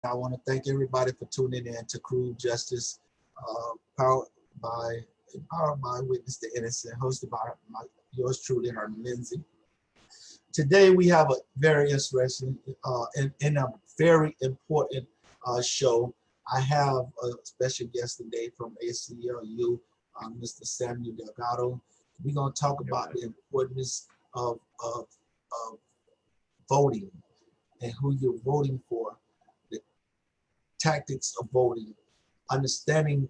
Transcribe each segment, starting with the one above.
I want to thank everybody for tuning in to Cruel Justice, powered empowered by Witness the Innocent, hosted by yours truly, Herman Lindsey. Today we have a very interesting and a very important show. I have a special guest today from ACLU, Mr. Samuel Delgado. We're going to talk about the importance of voting and who you're voting for, the tactics of voting, understanding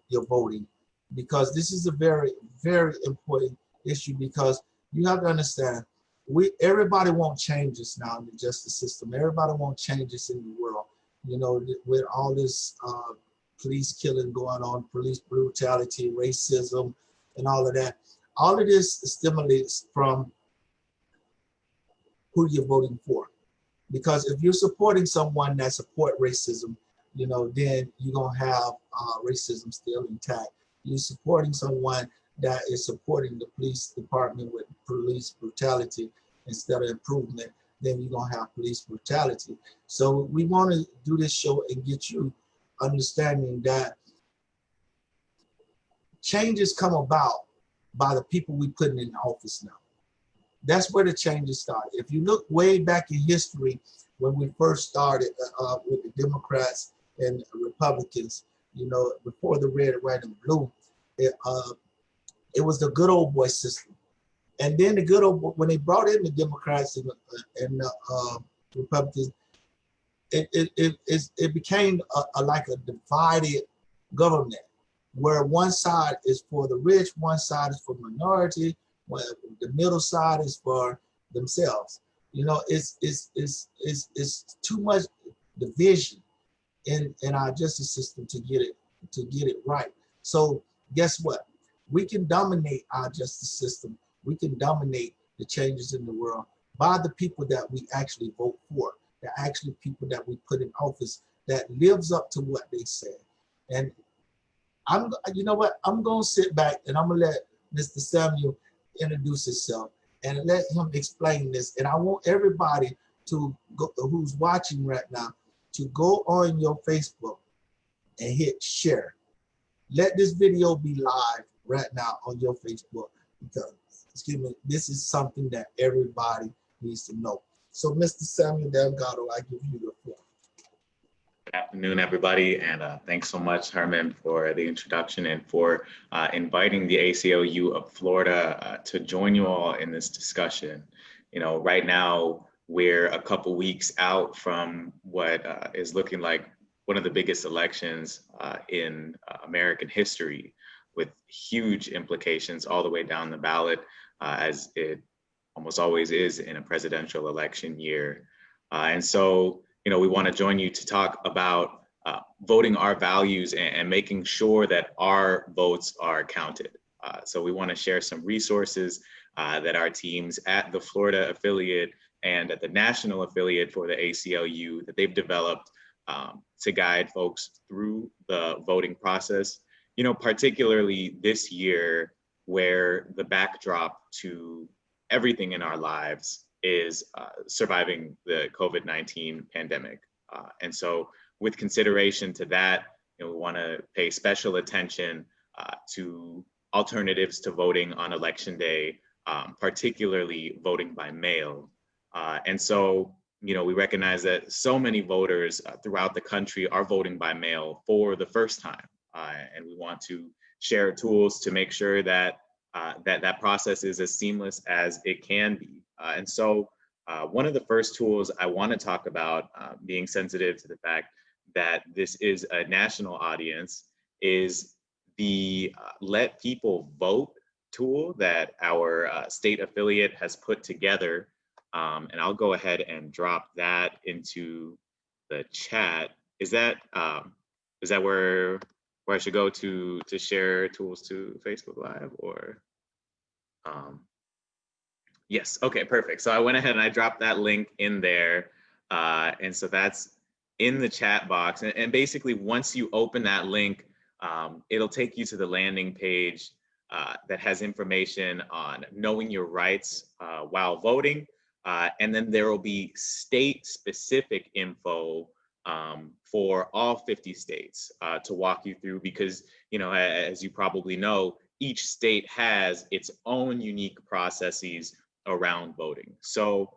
your voting, because this is a very, very important issue, because you have to understand, everybody wants changes now in the justice system. Everybody wants changes in the world. You know, with all this police killing going on, police brutality, racism, and all of that. All of this stimulates from who you're voting for. Because if you're supporting someone that support racism, you know, then you're gonna have racism still intact. You're supporting someone that is supporting the police department with police brutality instead of improvement, then you're gonna have police brutality. So we wanna do this show and get you understanding that changes come about by the people we putting in office now. That's where the changes start. If you look way back in history, when we first started with the Democrats and Republicans, you know, before the red, white, and blue, it was the good old boy system. And then the good old, when they brought in the Democrats and Republicans, it became like a divided government, where one side is for the rich, one side is for minority, where the middle side is for themselves. You know, it's too much division in our justice system to get it right. So guess what? We can dominate our justice system. We can dominate the changes in the world by the people that we actually vote for, the actually people that we put in office that lives up to what they say. And you know what? I'm gonna sit back and I'm gonna let Mr. Samuel introduce himself and let him explain this. And I want everybody to go, who's watching right now, to go on your Facebook and hit share. Let this video be live right now on your Facebook, because, excuse me, this is something that everybody needs to know. So, Mr. Samuel Delgado, I give you the floor. Good afternoon, everybody, and thanks so much, Herman, for the introduction and for inviting the ACLU of Florida to join you all in this discussion. You know, right now, we're a couple weeks out from what is looking like one of the biggest elections in American history, with huge implications all the way down the ballot, as it almost always is in a presidential election year. And so, you know, we want to join you to talk about voting our values and making sure that our votes are counted. So we want to share some resources that our teams at the Florida affiliate and at the national affiliate for the ACLU that they've developed to guide folks through the voting process. You know, particularly this year, where the backdrop to everything in our lives is surviving the COVID-19 pandemic. And so with consideration to that, you know, we want to pay special attention to alternatives to voting on election day, particularly voting by mail. And so, you know, we recognize that so many voters throughout the country are voting by mail for the first time. And we want to share tools to make sure that that process is as seamless as it can be. And so one of the first tools I want to talk about, being sensitive to the fact that this is a national audience, is the Let People Vote tool that our state affiliate has put together. And I'll go ahead and drop that into the chat. Is that where I should go to share tools to Facebook Live, or? Yes, okay, perfect. So I went ahead and I dropped that link in there. And so that's in the chat box. And basically, once you open that link, it'll take you to the landing page that has information on knowing your rights while voting. And then there will be state-specific info for all 50 states to walk you through, because, you know, as you probably know, each state has its own unique processes around voting. So,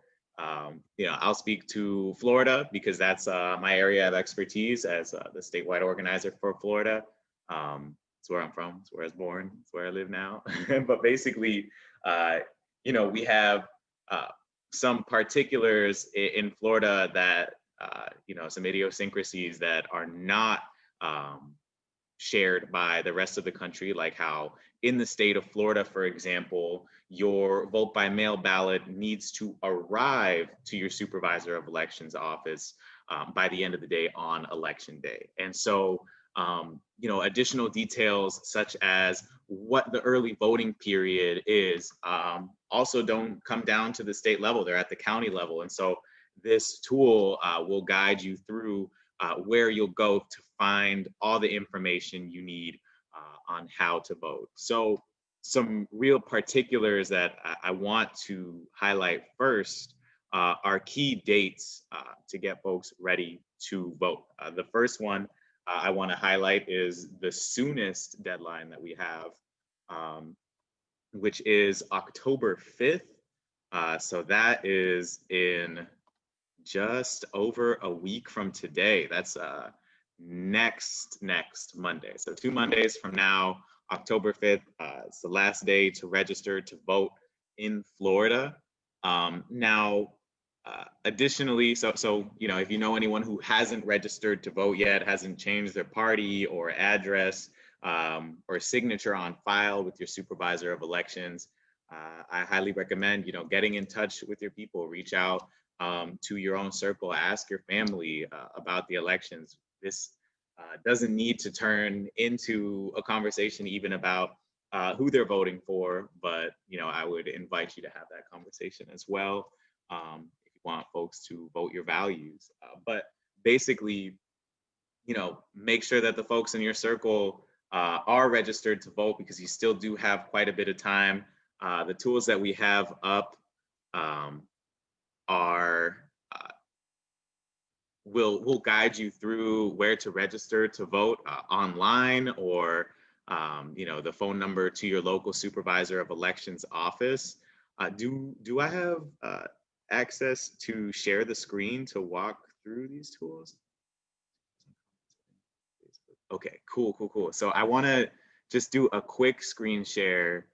you know, I'll speak to Florida because that's my area of expertise as the statewide organizer for Florida. It's where I'm from, it's where I was born, it's where I live now. But basically, you know, we have some particulars in Florida that, you know, some idiosyncrasies that are not shared by the rest of the country, like how in the state of Florida, for example, your vote by mail ballot needs to arrive to your supervisor of elections office by the end of the day on election day. And so, you know, additional details such as what the early voting period is also don't come down to the state level, they're at the county level. And so this tool will guide you through where you'll go to find all the information you need on how to vote. So some real particulars that I want to highlight first are key dates to get folks ready to vote. The first one I want to highlight is the soonest deadline that we have, which is October 5th. So that is in just over a week from today. That's next Monday. So 2 Mondays from now, October 5th, it's the last day to register to vote in Florida. Now, additionally, so you know, if you know anyone who hasn't registered to vote yet, hasn't changed their party or address or signature on file with your supervisor of elections, I highly recommend, you know, getting in touch with your people, reach out to your own circle, ask your family about the elections. This doesn't need to turn into a conversation even about who they're voting for, but, you know, I would invite you to have that conversation as well if you want folks to vote your values. But basically, you know, make sure that the folks in your circle are registered to vote, because you still do have quite a bit of time. The tools that we have up will guide you through where to register to vote online, or you know, the phone number to your local supervisor of elections office. Do I have access to share the screen to walk through these tools? Okay, cool. So I want to just do a quick screen share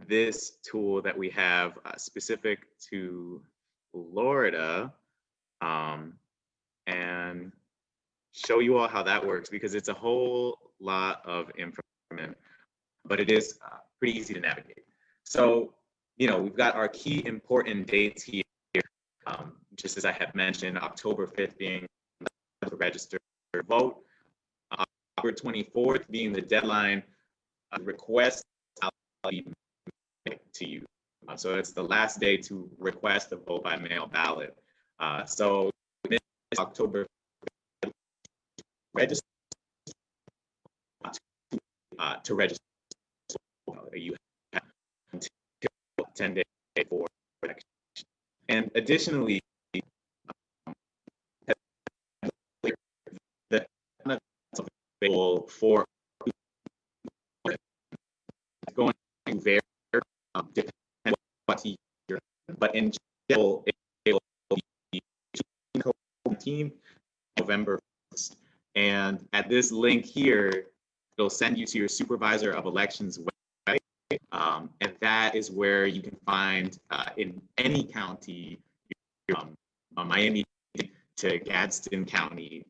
this tool that we have specific to Florida, and show you all how that works, because it's a whole lot of information, but it is pretty easy to navigate. So, you know, we've got our key important dates here, just as I had mentioned, October 5th being the register to vote, October 24th being the deadline request to you. So it's the last day to request a vote by mail ballot. So October, register to register. You have until 10 days for election. And additionally, the available for going to vary depending on what year, but in general, it will be COVID-19 November 1st. And at this link here, it'll send you to your supervisor of elections website, and that is where you can find in any county, Miami to Gadsden County,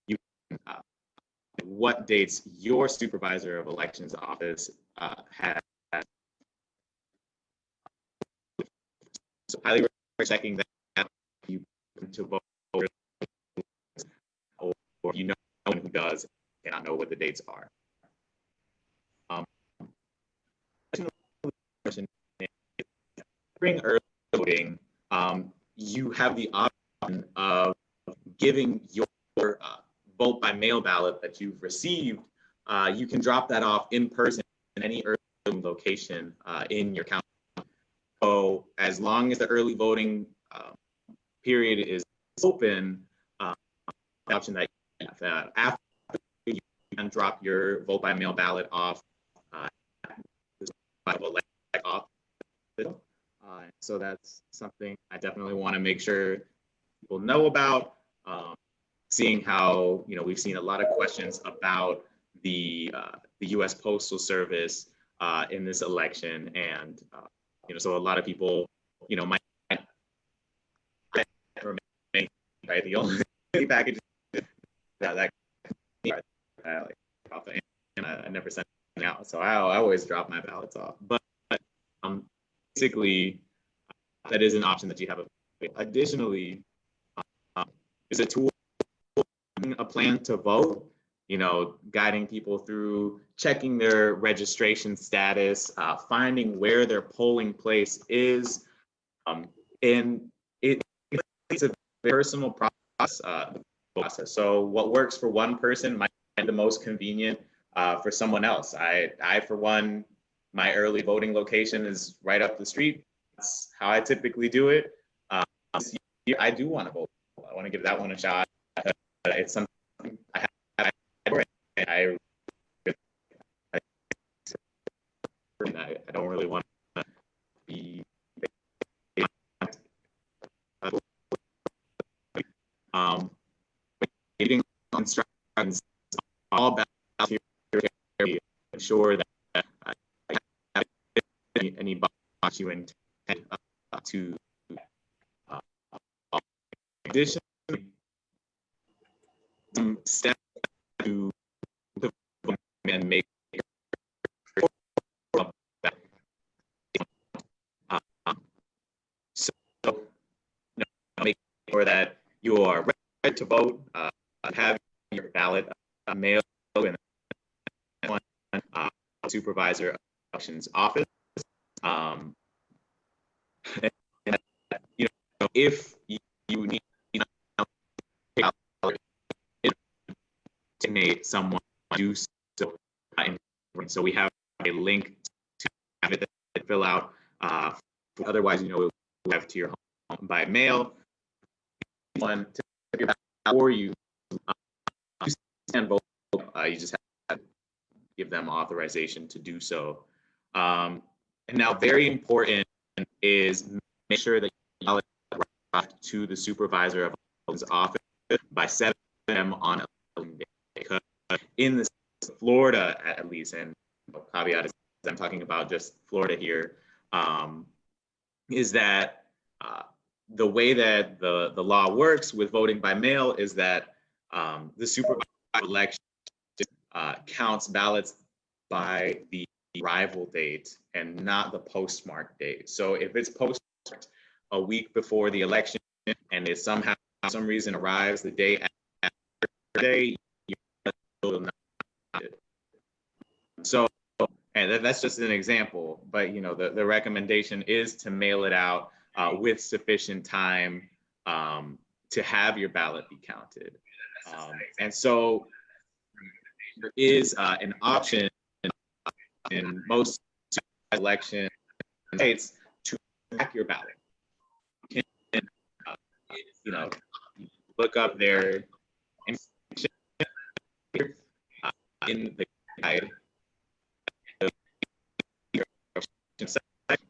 you can, what dates your supervisor of elections office has. So highly recommend checking that you to vote, or you know someone who does and not know what the dates are. During early voting, you have the option of giving your vote by mail ballot that you've received. You can drop that off in person in any early voting location in your county. So as long as the early voting period is open option that you have. After you can drop your vote by mail ballot off, so that's something I definitely want to make sure people know about. Seeing how, we've seen a lot of questions about the U.S. Postal Service in this election, and so a lot of people, might remain, right? The only package that I never sent it out, so I always drop my ballots off. But basically, that is an option that you have. Additionally, is a tool, a plan to vote, guiding people through checking their registration status, finding where their polling place is. And it's a personal process. So what works for one person might be the most convenient for someone else. I, for one, my early voting location is right up the street. That's how I typically do it. This year, I do want to vote. I want to give that one a shot. It's something I don't really want to be getting instructions all about here, ensure that any box you intend to addition step to and make so make sure that you are ready to vote, have your ballot mailed in one supervisor elections office. And, if you need to someone do so, so we have a link to have it that fill out. Otherwise, we'll have to your home by mail. One to your ballot, or you stand vote. You just have to give them authorization to do so. And now, very important is make sure that you ballot to the supervisor of elections office by 7 p.m. on election day. Because in the state of Florida, at least, and caveat is I'm talking about just Florida here, is that the way that the law works with voting by mail is that the supervisor election counts ballots by the arrival date and not the postmark date. So if it's postmarked a week before the election and it somehow, for some reason, arrives the day after the day, so, and that's just an example, but the recommendation is to mail it out with sufficient time to have your ballot be counted. And so there is an option in most election states to track your ballot. You can, look up their information in the guide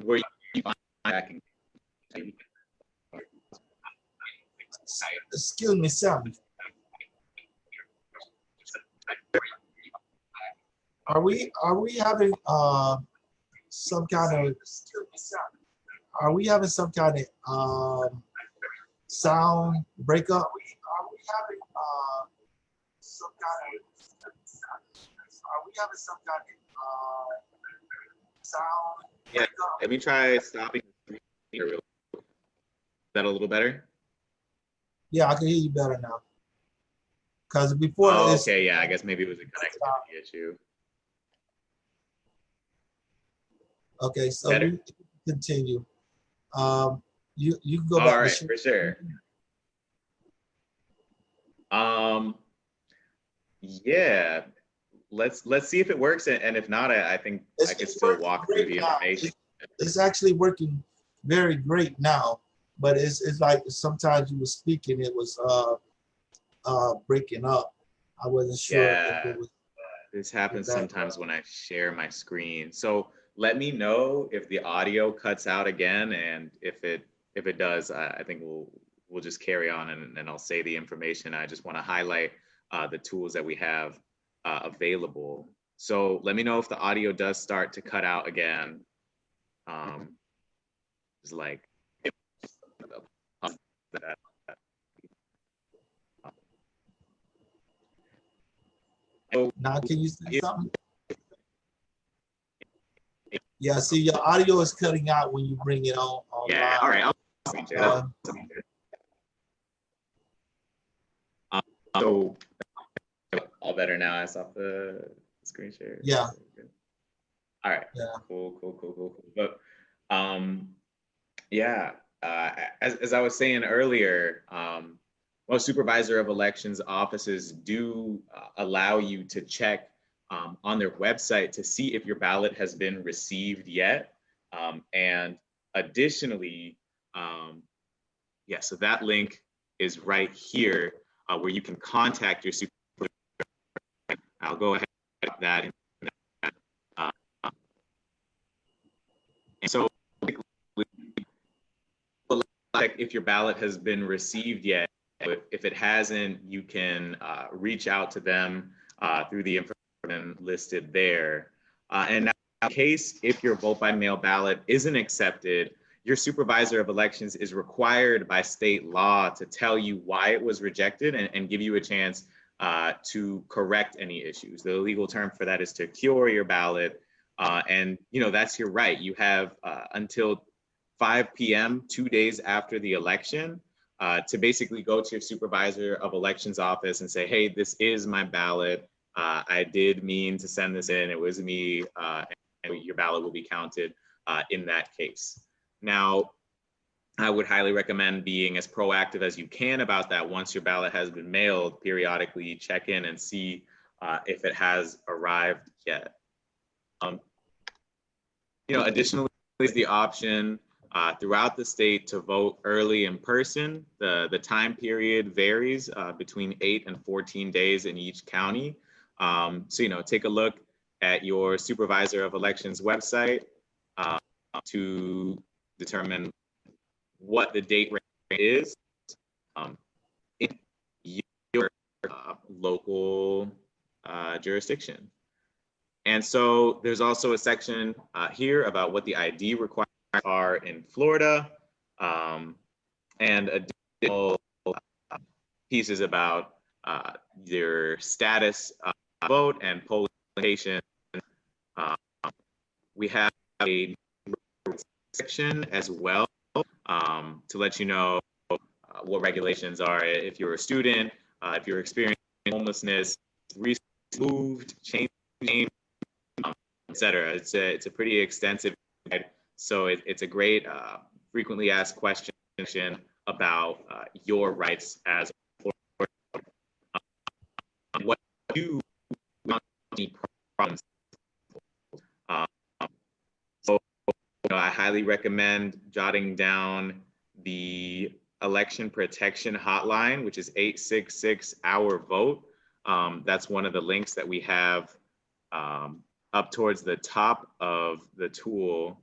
where you find tracking. Excuse me, Sam. Are we having some kind of sound breakup? Are we having some kind of sound breakup? Let me try stopping. Is that a little better? Yeah, I can hear you better now. Because before okay, yeah, I guess maybe it was a connectivity issue. Okay, so we continue. You can go back. All right, for sure. Yeah, let's see if it works, and if not, I think I could still walk through the information. It's actually working very great now. but it's like sometimes you were speaking, it was breaking up. I wasn't sure if Yeah, it was this happens that. sometimes when I share my screen. So let me know if the audio cuts out again, and if it does, I think we'll just carry on, and I'll say the information. I just want to highlight the tools that we have available. So let me know if the audio does start to cut out again. It's like Now, can you say something? Yeah, see, your audio is cutting out when you bring it on online. Yeah, all right. So all better now. I saw the screen share. Yeah. All right. Yeah. Cool. But yeah, as I was saying earlier, most supervisor of elections offices do allow you to check on their website to see if your ballot has been received yet. And additionally, yeah, so that link is right here where you can contact your supervisor. I'll go ahead and put that in. And so if your ballot has been received yet. If it hasn't, you can reach out to them through the information listed there. And now, in case if your vote by mail ballot isn't accepted, your supervisor of elections is required by state law to tell you why it was rejected and give you a chance to correct any issues. The legal term for that is to cure your ballot. And that's your right. You have until 5 p.m., 2 days after the election, to basically go to your supervisor of elections office and say, hey, this is my ballot. I did mean to send this in. It was me. And your ballot will be counted in that case. Now, I would highly recommend being as proactive as you can about that. Once your ballot has been mailed, periodically check in and see if it has arrived yet. Additionally, is the option throughout the state to vote early in person. The time period varies between 8 and 14 days in each county. So, take a look at your supervisor of elections website to determine what the date range is in your local jurisdiction. And so there's also a section here about what the ID requirements are in Florida, and additional pieces about your status vote and polling location. We have a section as well to let you know what regulations are if you're a student, if you're experiencing homelessness, recently moved, changed name, etc. It's a pretty extensive guide, so it's a great frequently asked question about your rights as what you want any problems. So I highly recommend jotting down the election protection hotline, which is 866-OUR-VOTE. That's one of the links that we have up towards the top of the tool.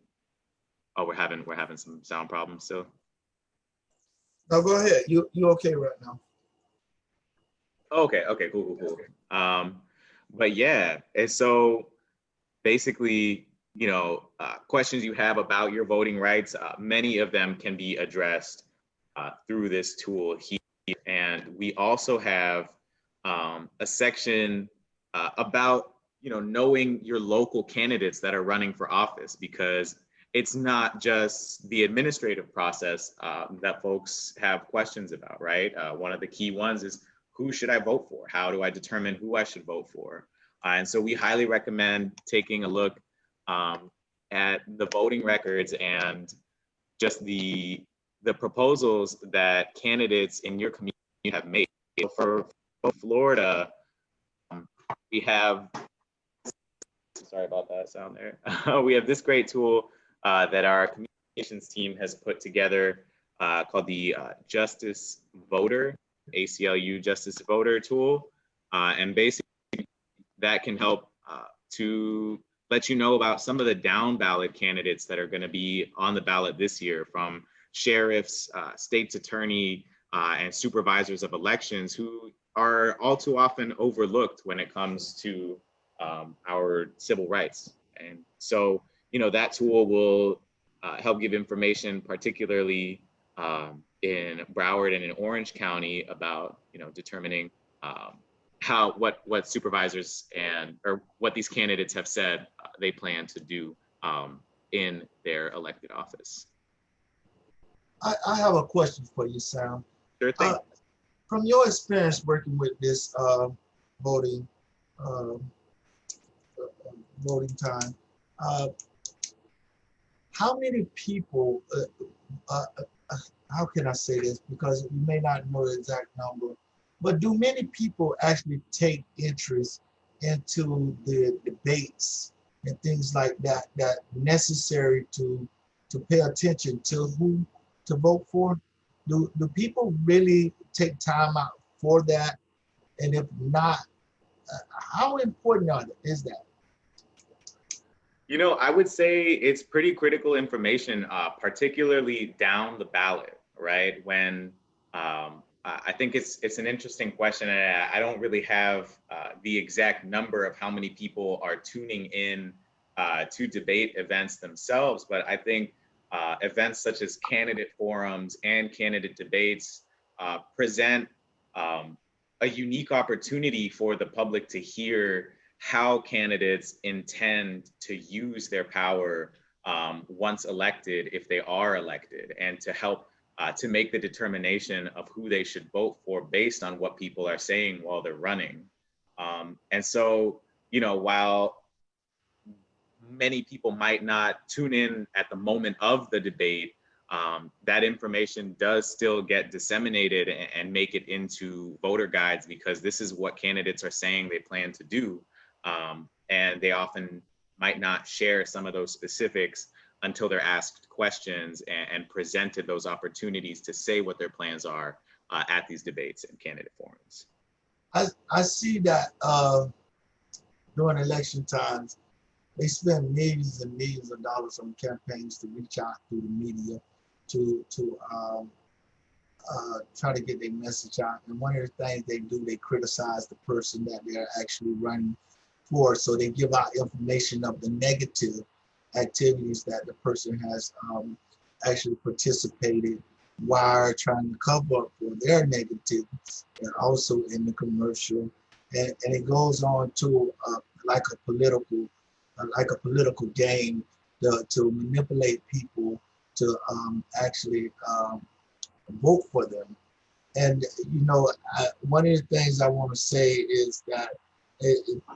Oh, we're having some sound problems still. No, go ahead. You okay right now? Okay, cool. But yeah, and so basically, questions you have about your voting rights, many of them can be addressed through this tool here. And we also have a section about knowing your local candidates that are running for office, because it's not just the administrative process that folks have questions about, right? One of the key ones is, who should I vote for? How do I determine who I should vote for? And so we highly recommend taking a look at the voting records and just the proposals that candidates in your community have made. For Florida, we have, sorry about that sound there. We have this great tool that our communications team has put together called the Justice Voter, ACLU Justice Voter tool. And basically that can help to let you know about some of the down ballot candidates that are going to be on the ballot this year, from sheriffs, state's attorney, and supervisors of elections, who are all too often overlooked when it comes to our civil rights. And so, you know, that tool will help give information, particularly in Broward and in Orange County, about, you know, determining what supervisors or what these candidates have said they plan to do in their elected office. I have a question for you, Sam. Sure thing. From your experience working with this voting time, how many people, how can I say this, because you may not know the exact number, but do many people actually take interest into the debates and things like that, that necessary to pay attention to who to vote for? Do people really take time out for that? And if not, how important is that? You know, I would say it's pretty critical information, particularly down the ballot, right? When I think it's an interesting question, and I don't really have the exact number of how many people are tuning in to debate events themselves, but I think events such as candidate forums and candidate debates present a unique opportunity for the public to hear how candidates intend to use their power once elected, if they are elected, and to help to make the determination of who they should vote for based on what people are saying while they're running. And so, you know, while many people might not tune in at the moment of the debate, that information does still get disseminated and make it into voter guides, because this is what candidates are saying they plan to do. And they often might not share some of those specifics until they're asked questions and presented those opportunities to say what their plans are at these debates and candidate forums. I see that during election times, they spend millions and millions of dollars on campaigns to reach out through the media to try to get their message out. And one of the things they do, they criticize the person that they're actually running for. So they give out information of the negative activities that the person has actually participated while trying to cover up for their negative, and also in the commercial. And it goes on to like a political game to manipulate people to actually vote for them. And, you know, one of the things I want to say is that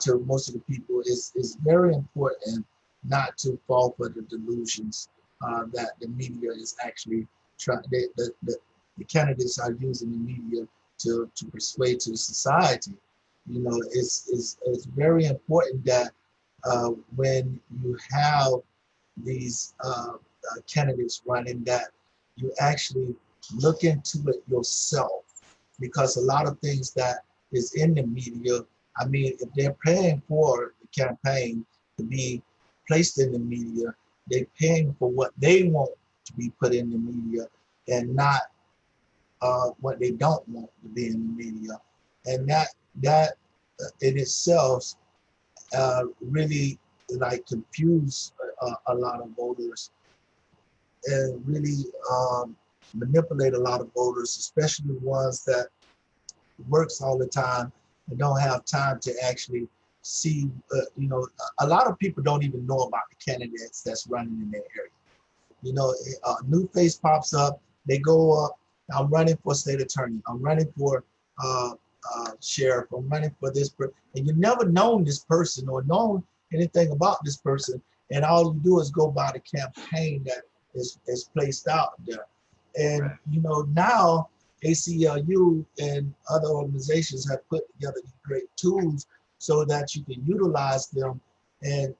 to most of the people, it's very important not to fall for the delusions that the media is actually trying, the candidates are using the media to persuade to the society. You know, it's very important that when you have these candidates running, that you actually look into it yourself, because a lot of things that is in the media, I mean, if they're paying for the campaign to be placed in the media, they're paying for what they want to be put in the media and not what they don't want to be in the media. And that in itself really like confuse a lot of voters and really manipulate a lot of voters, especially ones that works all the time and don't have time to actually see, you know, a lot of people don't even know about the candidates that's running in their area. You know, a new face pops up, they go up, I'm running for state attorney, I'm running for sheriff, I'm running for this person, and you never known this person or known anything about this person, and all you do is go by the campaign that is placed out there. And right. You know, now ACLU and other organizations have put together these great tools so that you can utilize them and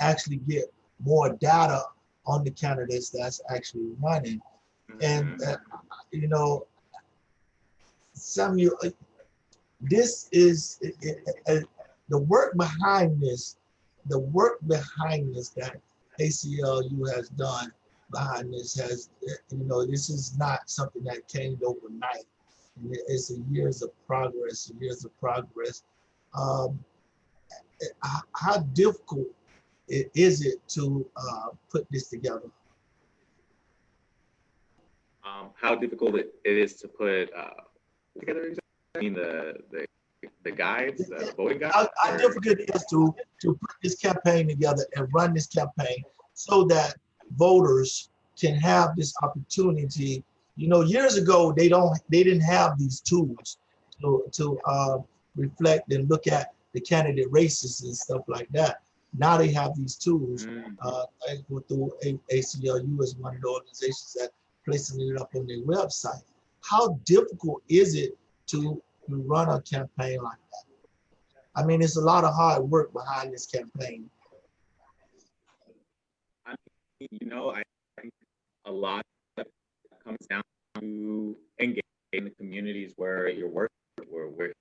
actually get more data on the candidates that's actually running. And, you know, Samuel, this is the work behind this, that ACLU has done behind this has, you know, this is not something that came overnight. It's a years of progress, How difficult is it to put this together? How difficult it is to put together? I mean the guides, the voting guides. How difficult it is to put this campaign together and run this campaign so that voters can have this opportunity. You know, years ago they didn't have these tools to reflect and look at the candidate races and stuff like that. Now they have these tools. Through ACLU is one of the organizations that placing it up on their website. How difficult is it to run a campaign like that? I mean, it's a lot of hard work behind this campaign. I mean, you know, I think a lot comes down to engaging in the communities where you're working, where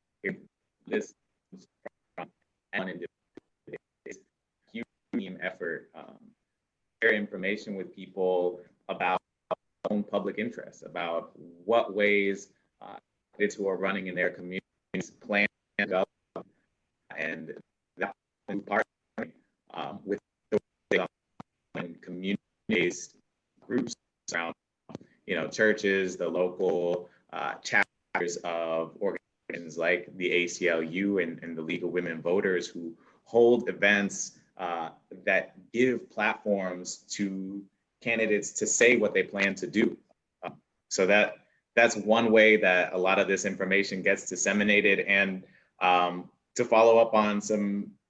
this is a huge team effort. Share information with people about own public interest, about what ways candidates who are running in their communities plan to go, and that partnering with community-based groups around, you know, churches, the local chapters of organizations like the ACLU and the League of Women Voters, who hold events that give platforms to candidates to say what they plan to do. So that's one way that a lot of this information gets disseminated. And to follow up on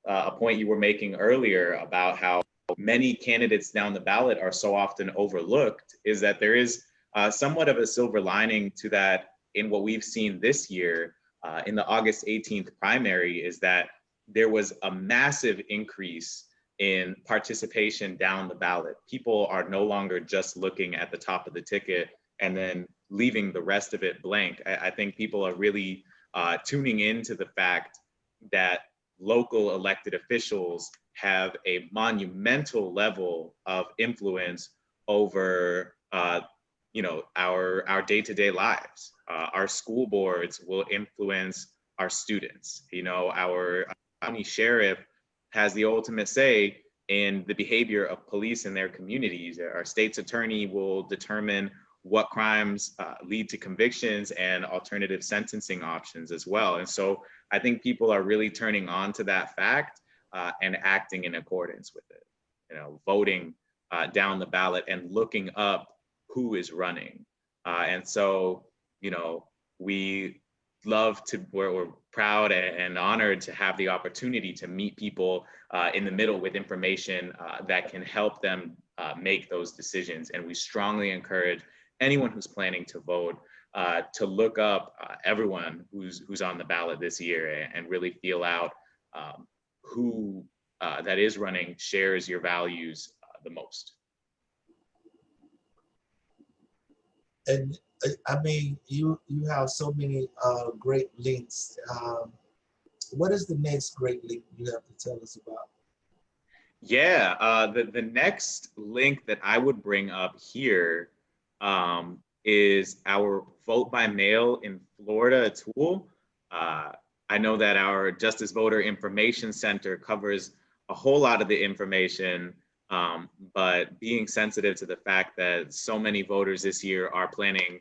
a point you were making earlier about how many candidates down the ballot are so often overlooked, is that there is somewhat of a silver lining to that in what we've seen this year in the August 18th primary, is that there was a massive increase in participation down the ballot. People are no longer just looking at the top of the ticket and then leaving the rest of it blank. I think people are really tuning into the fact that local elected officials have a monumental level of influence over you know, our day-to-day lives. Our school boards will influence our students. You know, our county sheriff has the ultimate say in the behavior of police in their communities. Our state's attorney will determine what crimes lead to convictions and alternative sentencing options as well. And so I think people are really turning on to that fact and acting in accordance with it. You know, voting down the ballot and looking up who is running. And so, you know, we're proud and honored to have the opportunity to meet people in the middle with information that can help them make those decisions. And we strongly encourage anyone who's planning to vote to look up everyone who's on the ballot this year and really feel out who that is running shares your values the most. And I mean, you have so many great links. What is the next great link you have to tell us about? Yeah, the next link that I would bring up here is our Vote by Mail in Florida tool. I know that our Justice Voter Information Center covers a whole lot of the information, but being sensitive to the fact that so many voters this year are planning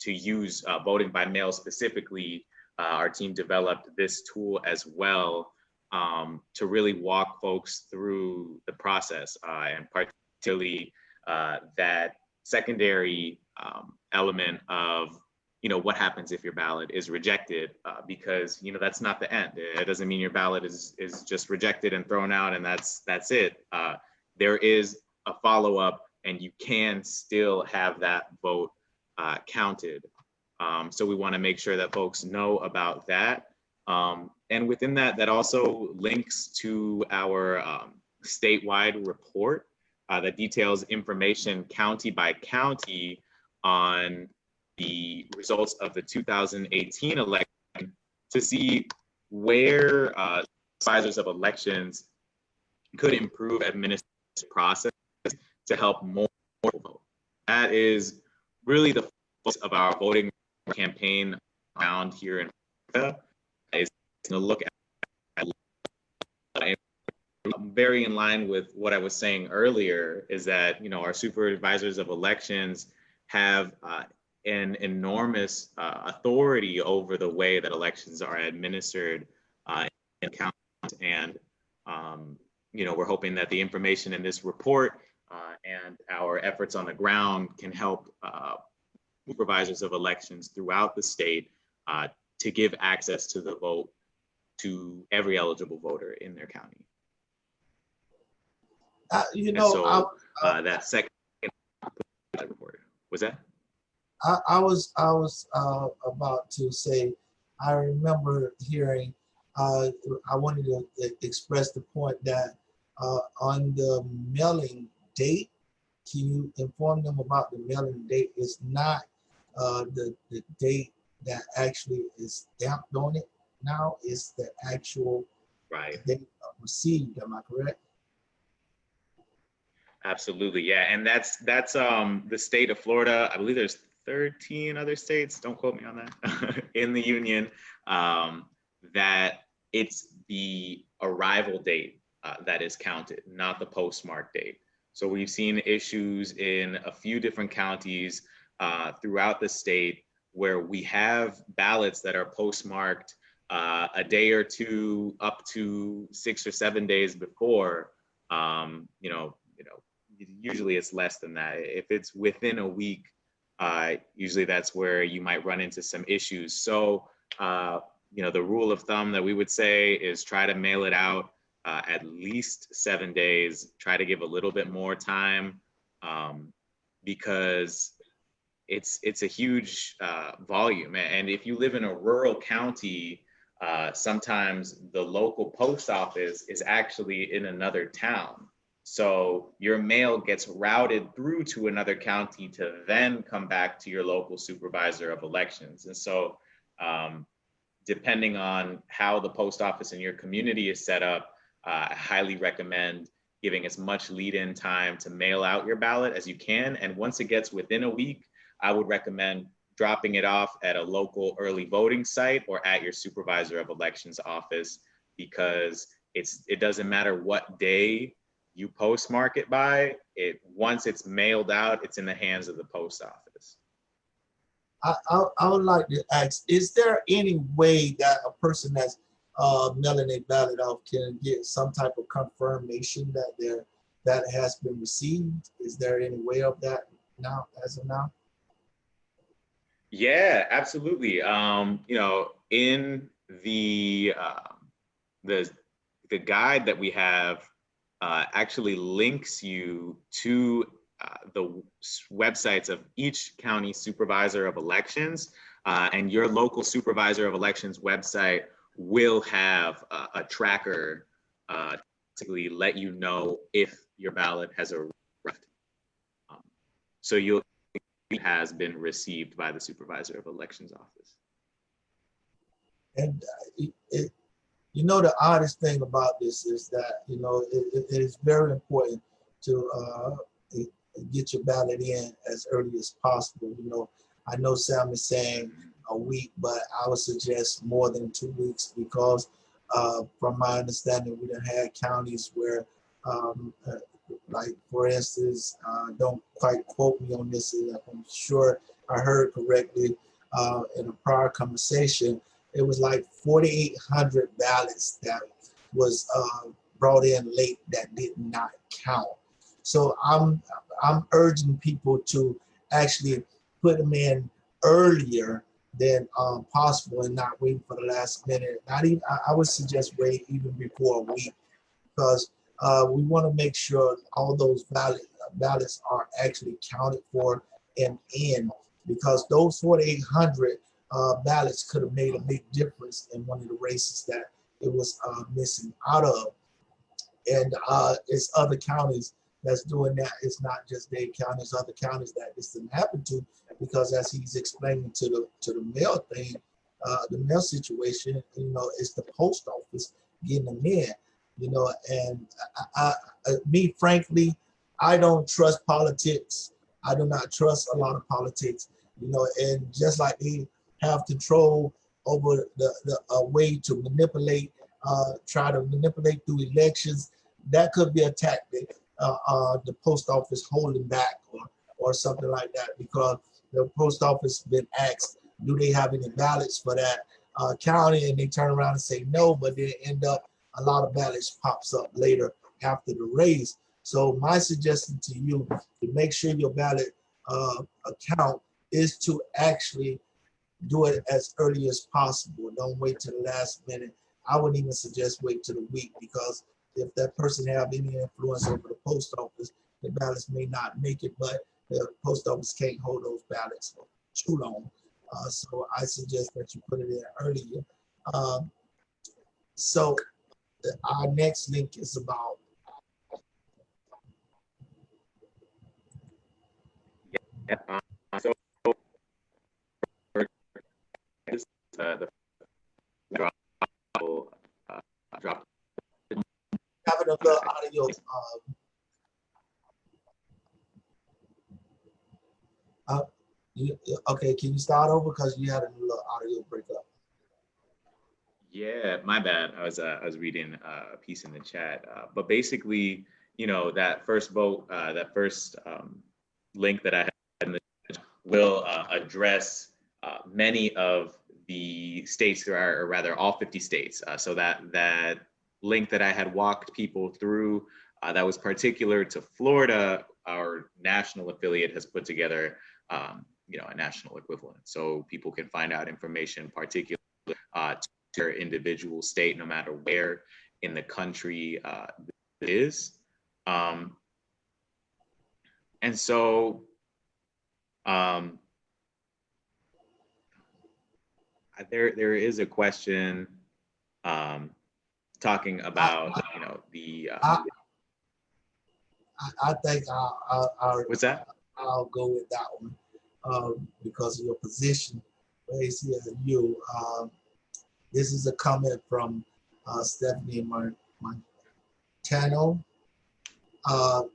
to use voting by mail specifically, our team developed this tool as well to really walk folks through the process, and particularly that secondary element of, you know, what happens if your ballot is rejected, because, you know, that's not the end. It doesn't mean your ballot is just rejected and thrown out and that's it. There is a follow-up and you can still have that vote counted. So we want to make sure that folks know about that. And within that, that also links to our statewide report that details information county by county on the results of the 2018 election to see where supervisors of elections could improve administrative process to help more vote. That is really the focus of our voting campaign around here in Florida, is to look at very in line with what I was saying earlier, is that, you know, our supervisors of elections have an enormous authority over the way that elections are administered in counties. And, you know, we're hoping that the information in this report and our efforts on the ground can help supervisors of elections throughout the state to give access to the vote to every eligible voter in their county. You know, so that second report was that. I was about to say, I remember hearing. I wanted to express the point that on the mailing date, can you inform them about the mailing date? It's not the date that actually is stamped on it now. It's the actual date received. Am I correct? Absolutely, yeah, and that's the state of Florida. I believe there's 13 other states, don't quote me on that, in the union, that it's the arrival date that is counted, not the postmark date. So we've seen issues in a few different counties throughout the state where we have ballots that are postmarked a day or two, up to 6 or 7 days before. Usually it's less than that. If it's within a week, usually that's where you might run into some issues. So, the rule of thumb that we would say is try to mail it out at least 7 days, try to give a little bit more time because it's a huge volume. And if you live in a rural county, sometimes the local post office is actually in another town. So your mail gets routed through to another county to then come back to your local supervisor of elections. And so depending on how the post office in your community is set up, I highly recommend giving as much lead-in time to mail out your ballot as you can. And once it gets within a week, I would recommend dropping it off at a local early voting site or at your supervisor of elections office, because it doesn't matter what day you postmark it by, once it's mailed out, it's in the hands of the post office. I would like to ask, is there any way that a person that's mailing a ballot off can get some type of confirmation that has been received? Is there any way of that now, as of now? Yeah, absolutely. In the guide that we have actually links you to the websites of each county supervisor of elections, and your local supervisor of elections website will have a tracker to basically let you know if your ballot has arrived. So it has been received by the supervisor of elections office. And the oddest thing about this is that, it is very important to get your ballot in as early as possible. I know Sam is saying a week, but I would suggest more than 2 weeks, because from my understanding, we done had counties where, like for instance, don't quite quote me on this, I'm sure I heard correctly in a prior conversation, it was like 4,800 ballots that was brought in late that did not count. So I'm urging people to actually put them in earlier than possible and not waiting for the last minute. Not even, I would suggest wait even before a week, because we want to make sure all those ballots are actually counted for and in, because those 4,800 ballots could have made a big difference in one of the races that it was missing out of. And it's other counties that's doing that. It's not just Dade County, it's other counties that this didn't happen to, because as he's explaining to the mail thing, the mail situation, it's the post office getting them in, and me, frankly, I don't trust politics. I do not trust a lot of politics, and just like they have control over the way to manipulate, try to manipulate through elections, that could be a tactic, the post office holding back or something like that, because the post office been asked, do they have any ballots for that county, and they turn around and say no, but then end up a lot of ballots pops up later after the race. So my suggestion to you to make sure your ballot account is to actually do it as early as possible. Don't wait till the last minute. I wouldn't even suggest wait till the week, because if that person have any influence over the post office, the ballots may not make it, but the post office can't hold those ballots for too long. So I suggest that you put it in earlier. So our next link is about so the drop. having a little audio. Okay, can you start over, because you had a little audio breakup? Yeah, my bad. I was reading a piece in the chat, but basically, that first vote, that first link that I had in the will address many of the states, or rather all 50 states. So that link that I had walked people through, that was particular to Florida, our national affiliate has put together, a national equivalent, so people can find out information particular to their individual state, no matter where in the country it is. And so there is a question talking about the. I think what's that? I'll go with that one because of your position, ACLU. This is a comment from Stephanie Montano.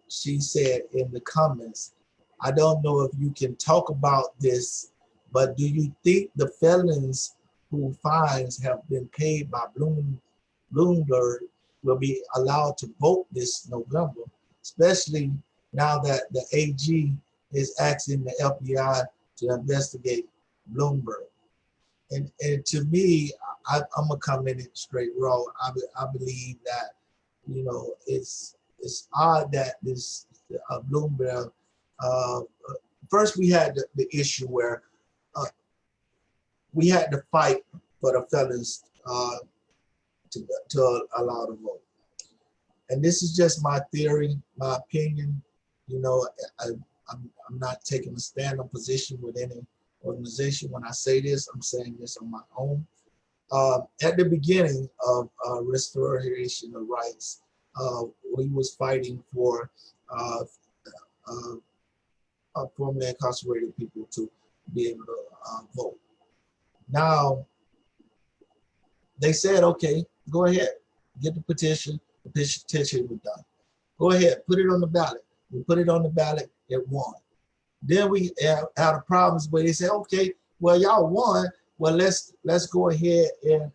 She said in the comments, I don't know if you can talk about this, but do you think the felons who fines have been paid by Bloomberg will be allowed to vote this November, especially now that the AG is asking the FBI to investigate Bloomberg? And to me, I'm gonna come in it straight raw. I believe that it's odd that this Bloomberg. First, we had the issue where we had to fight for the felons to allow the vote. And this is just my theory, my opinion. I'm not taking a stand on position with any organization. When I say this, I'm saying this on my own. At the beginning of restoration of rights, we was fighting for formerly incarcerated people to be able to vote. Now, they said, okay, go ahead, get the petition. The petition was done. Go ahead, put it on the ballot. We put it on the ballot, it won. Then we had a problems where they said, okay, well, y'all won. Well, let's go ahead and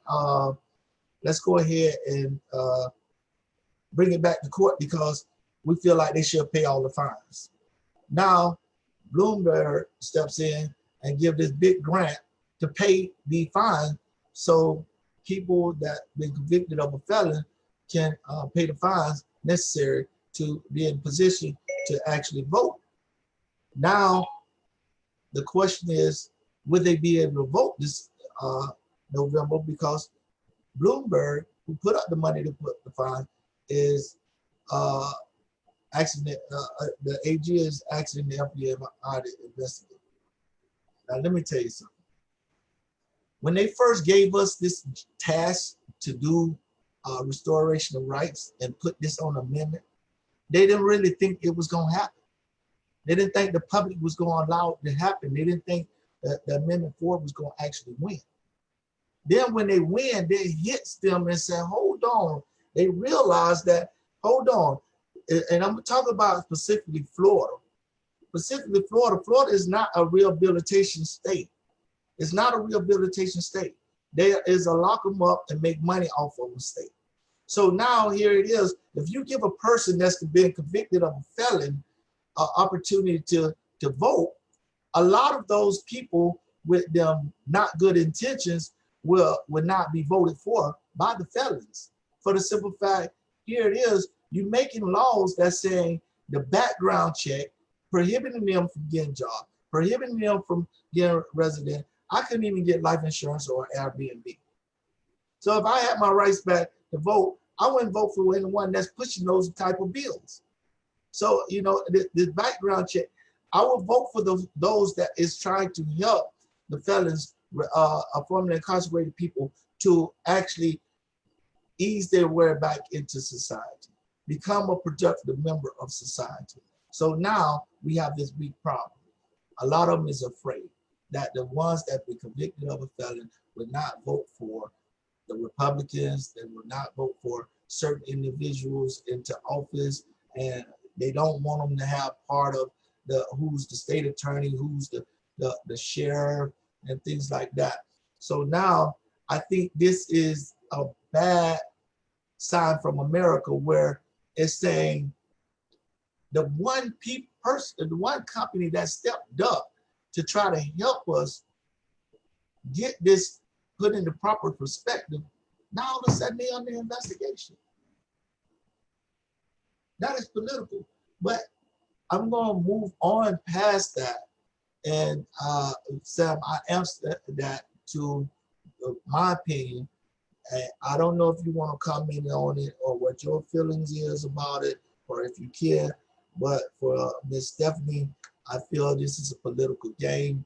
bring it back to court because we feel like they should pay all the fines. Now, Bloomberg steps in and give this big grant to pay the fine, so people that been convicted of a felon can pay the fines necessary to be in position to actually vote. Now, the question is, would they be able to vote this November? Because Bloomberg, who put up the money to put the fine, is asking the AG is asking the FBI to investigate. Now, let me tell you something. When they first gave us this task to do restoration of rights and put this on amendment, they didn't really think it was going to happen. They didn't think the public was going to allow it to happen. They didn't think that the Amendment 4 was going to actually win. Then when they win, it hits them and say, hold on. They realize that, hold on. And I'm talking about specifically Florida. Specifically Florida. Florida is not a rehabilitation state. It's not a rehabilitation state. There is a lock them up and make money off of a state. So now here it is. If you give a person that's been convicted of a felon an opportunity to vote, a lot of those people with them not good intentions will not be voted for by the felons. For the simple fact, here it is, you're making laws that's saying the background check, prohibiting them from getting jobs, prohibiting them from getting resident. I couldn't even get life insurance or Airbnb. So if I had my rights back to vote, I wouldn't vote for anyone that's pushing those type of bills. So, you know, the background check, I will vote for those that is trying to help the felons, formerly incarcerated people, to actually ease their way back into society, become a productive member of society. So now we have this big problem. A lot of them is afraid that the ones that be convicted of a felon would not vote for the Republicans, they will not vote for certain individuals into office, and they don't want them to have part of who's the state attorney, who's the sheriff, and things like that. So now I think this is a bad sign from America, where it's saying the one person, the one company that stepped up to try to help us get this put in the proper perspective, now all of a sudden they're under investigation. That is political. But I'm going to move on past that. And Sam, I answered that to my opinion. And I don't know if you want to comment on it or what your feelings is about it, or if you care. But for Ms. Stephanie, I feel this is a political game,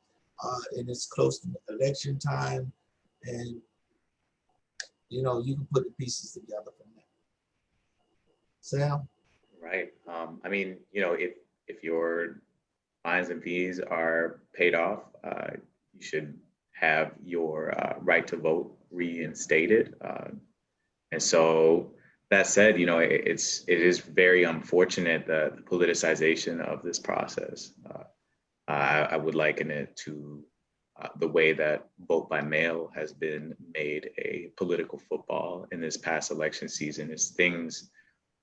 and it's close to election time. And, you know, you can put the pieces together from that. Sam? Right. I mean, you know, if your fines and fees are paid off, you should have your right to vote reinstated. And so that said, you know, it is very unfortunate, the politicization of this process. I would liken it to the way that vote by mail has been made a political football in this past election season, as things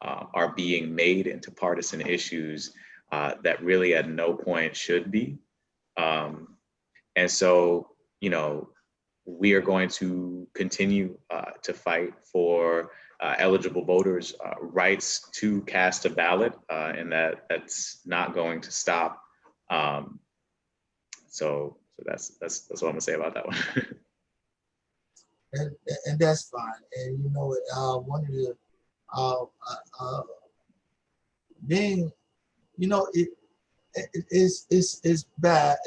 are being made into partisan issues that really at no point should be. And so, you know, we are going to continue to fight for eligible voters' rights to cast a ballot, and that's not going to stop. So that's what I'm gonna say about that one. and that's fine. And you know, one of the being, you know, it's bad.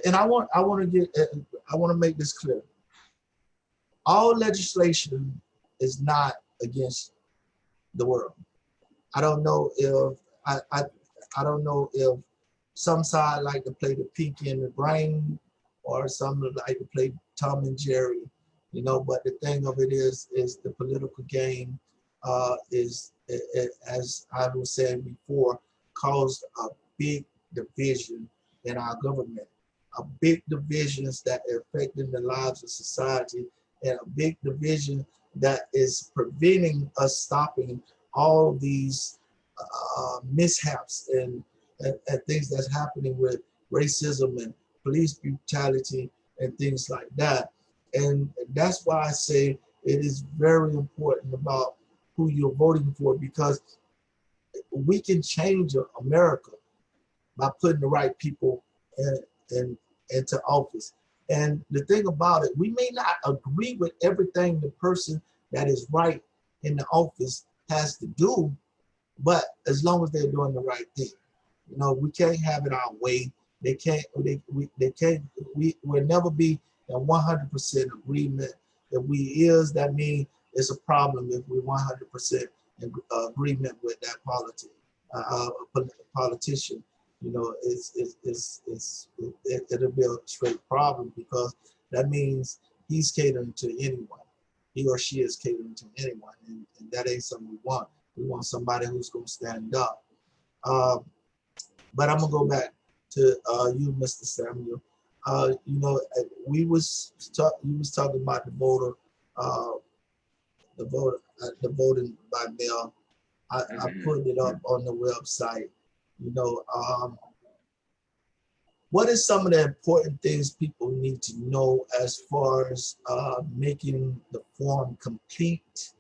And I want to make this clear. All legislation is not against the world. I don't know if I don't know if some side like to play the Pinky and the Brain, or some like to play Tom and Jerry, you know. But the thing of it is the political game is, as I was saying before, caused a big division in our government, a big divisions that are affecting the lives of society, and a big division that is preventing us stopping all these mishaps and things that's happening with racism and police brutality and things like that. And that's why I say it is very important about who you're voting for, because we can change America by putting the right people into office. And the thing about it, we may not agree with everything the person that is right in the office has to do, but as long as they're doing the right thing. You know, we can't have it our way. We'll never be in 100% agreement. If we is, that means it's a problem if we're 100% in agreement with that policy. politician, it'll be a straight problem, because that means he's catering to anyone. He or she is catering to anyone, and that ain't something we want. We want somebody who's going to stand up. But I'm gonna go back to you, Mr. Samuel. You was talking about the voting by mail. I put it up on the website. What is some of the important things people need to know as far as making the form complete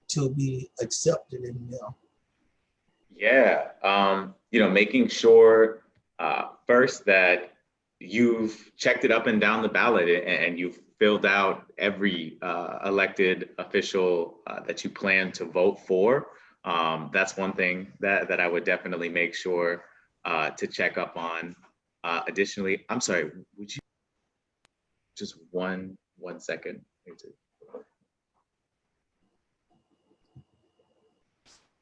to be accepted in mail? Yeah, making sure first that you've checked it up and down the ballot, and you've filled out every elected official that you plan to vote for. That's one thing that I would definitely make sure to check up on. Additionally, I'm sorry, would you just one second?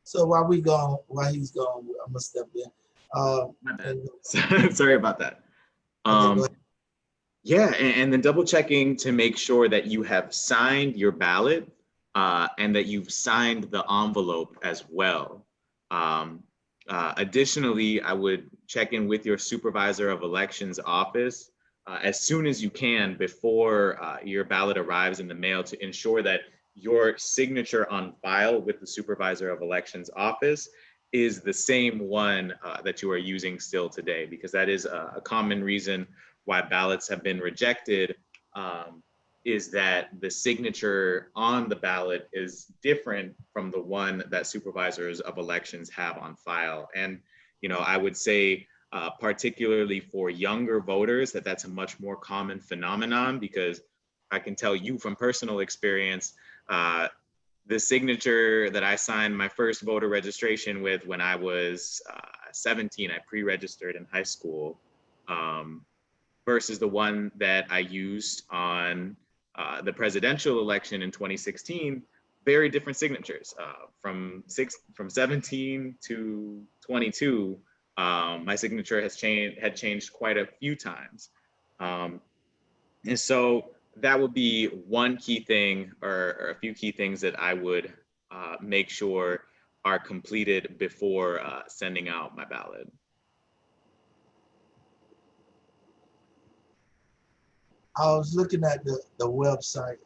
So while he's gone, I'm gonna step in. Sorry about that. Yeah, and then double checking to make sure that you have signed your ballot and that you've signed the envelope as well. Additionally, I would check in with your supervisor of elections office as soon as you can before your ballot arrives in the mail, to ensure that your signature on file with the supervisor of elections office is the same one that you are using still today, because that is a common reason why ballots have been rejected, is that the signature on the ballot is different from the one that supervisors of elections have on file. And, I would say, particularly for younger voters, that's a much more common phenomenon, because I can tell you from personal experience, the signature that I signed my first voter registration with when I was 17, I pre-registered in high school, versus the one that I used on the presidential election in 2016, very different signatures. From 17 to 22, my signature had changed quite a few times. And so that would be one key thing, or a few key things that I would make sure are completed before sending out my ballot. I was looking at the website,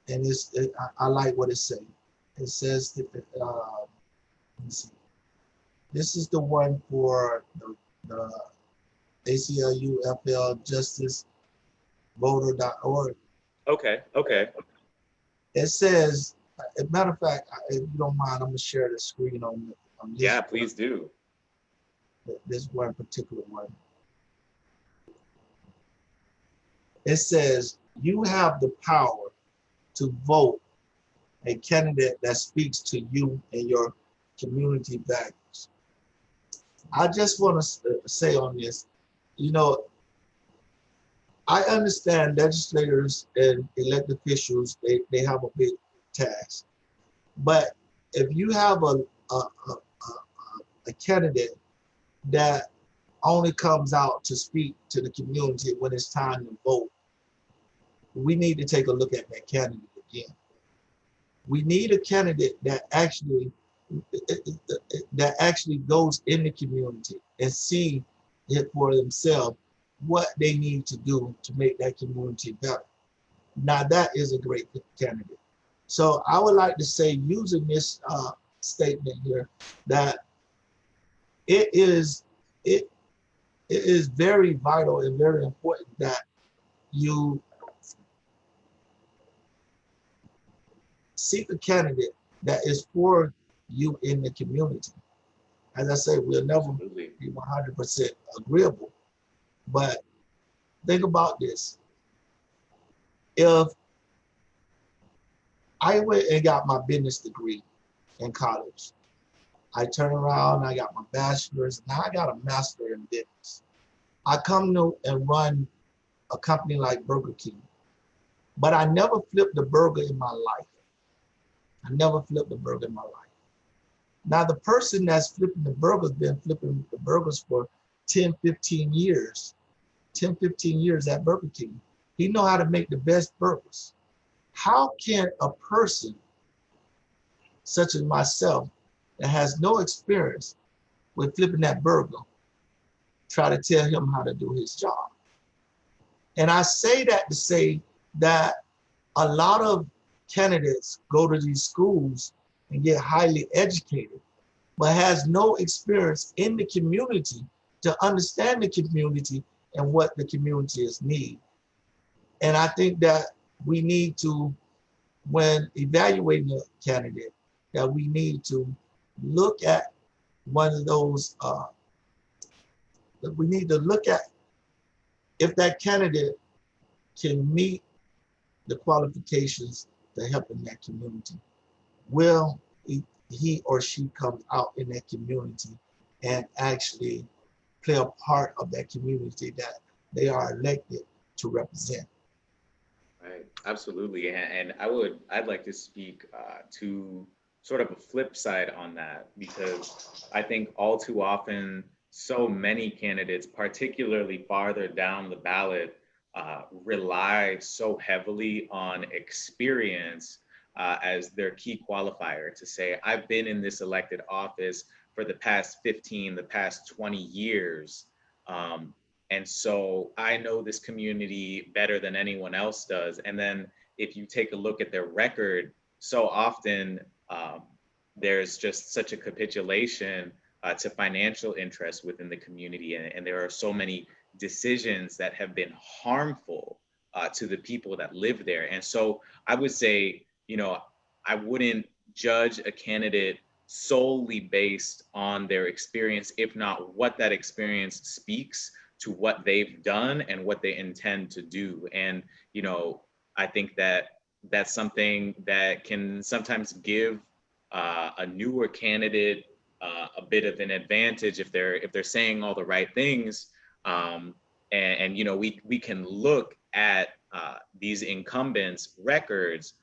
and I like what it says. It says that, let me see. This is the one for the ACLU FL Justice Voter.org. Okay. It says, as a matter of fact, if you don't mind, I'm gonna share the screen on this. Yeah, please do. This one particular one. It says, you have the power to vote a candidate that speaks to you and your community values. I just want to say on this, I understand legislators and elected officials, they have a big task. But if you have a candidate that only comes out to speak to the community when it's time to vote, we need to take a look at that candidate again. We need a candidate that actually goes in the community and see it for themselves what they need to do to make that community better. Now that is a great candidate. So I would like to say, using this statement here, that it is very vital and very important that you seek a candidate that is for you in the community. As I say, we'll never be 100% agreeable, but think about this. If I went and got my business degree in college, I turn around, I got my bachelor's, now I got a master in business. I come to and run a company like Burger King, but I never flipped a burger in my life. I never flipped a burger in my life. Now, the person that's flipping the burgers been flipping the burgers for 10, 15 years, 10, 15 years at Burger King. He know how to make the best burgers. How can a person such as myself that has no experience with flipping that burger try to tell him how to do his job? And I say that to say that a lot of candidates go to these schools and get highly educated, but has no experience in the community to understand the community and what the community is need. And I think that we need to, when evaluating a candidate, that we need to look at one of those, we need to look at if that candidate can meet the qualifications to help in that community. Will he or she come out in that community and actually play a part of that community that they are elected to represent? Right, absolutely. And I'd like to speak to sort of a flip side on that, because I think all too often, so many candidates, particularly farther down the ballot, rely so heavily on experience as their key qualifier to say, I've been in this elected office for the past 15, the past 20 years. And so I know this community better than anyone else does. And then if you take a look at their record, so often there's just such a capitulation to financial interests within the community. And there are so many decisions that have been harmful to the people that live there. And so I would say, I wouldn't judge a candidate solely based on their experience, if not what that experience speaks to what they've done and what they intend to do. And, I think that that's something that can sometimes give a newer candidate a bit of an advantage if they're saying all the right things. We can look at these incumbents' records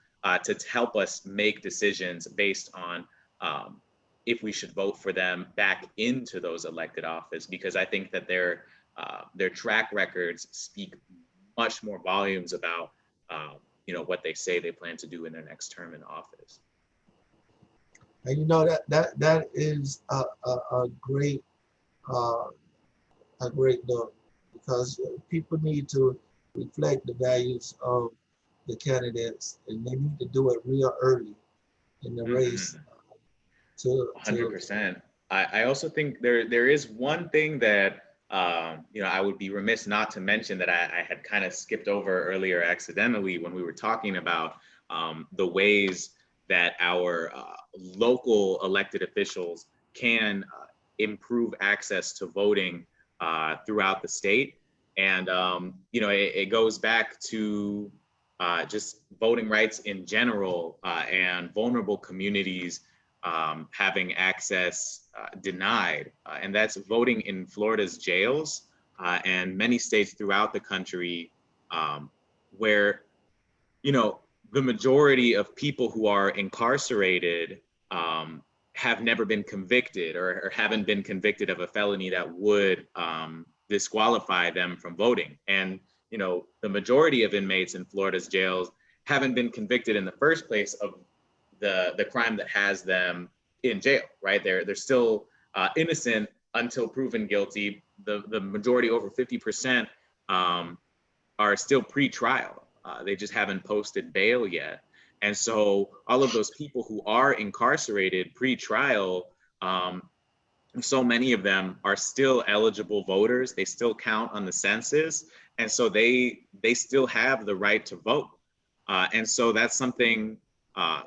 to help us make decisions based on if we should vote for them back into those elected office, because I think that their track records speak much more volumes about what they say they plan to do in their next term in office. And that is a great look, because people need to reflect the values of the candidates, and they need to do it real early in the race. 100%. I also think there is one thing that I would be remiss not to mention that I had kind of skipped over earlier accidentally when we were talking about the ways that our local elected officials can improve access to voting throughout the state. And, it goes back to just voting rights in general and vulnerable communities having access denied. And that's voting in Florida's jails and many states throughout the country where, the majority of people who are incarcerated have never been convicted or haven't been convicted of a felony that would disqualify them from voting. And, the majority of inmates in Florida's jails haven't been convicted in the first place of the crime that has them in jail, right? They're still innocent until proven guilty. The majority, over 50%, are still pre-trial. They just haven't posted bail yet. And so all of those people who are incarcerated pre-trial, so many of them are still eligible voters. They still count on the census. And so they still have the right to vote. And so that's something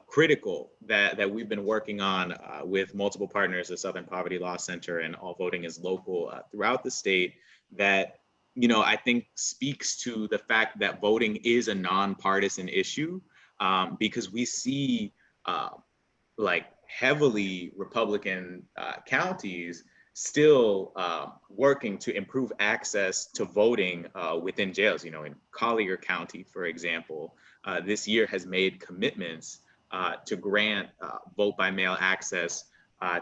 critical that we've been working on with multiple partners, the Southern Poverty Law Center and All Voting is Local throughout the state, that I think speaks to the fact that voting is a nonpartisan issue, because we see heavily Republican counties still working to improve access to voting within jails. In Collier County, for example, this year has made commitments to grant vote by mail access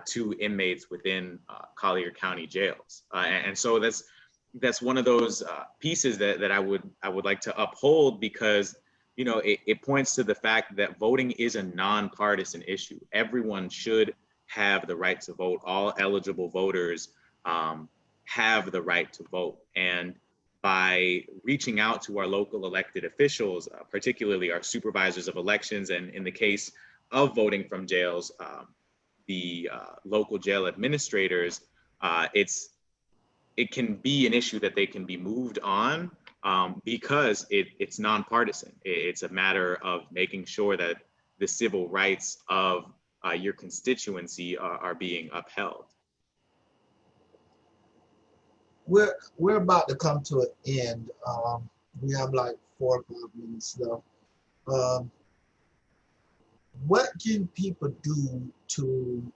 to inmates within Collier County jails. And so that's one of those pieces that I would like to uphold, because it points to the fact that voting is a nonpartisan issue. Everyone should have the right to vote. All eligible voters have the right to vote. And by reaching out to our local elected officials, particularly our supervisors of elections, and in the case of voting from jails, the local jail administrators, it can be an issue that they can be moved on, because it's nonpartisan. It's a matter of making sure that the civil rights of your constituency are being upheld. We're about to come to an end. We have like 4 or 5 minutes left. What can people do to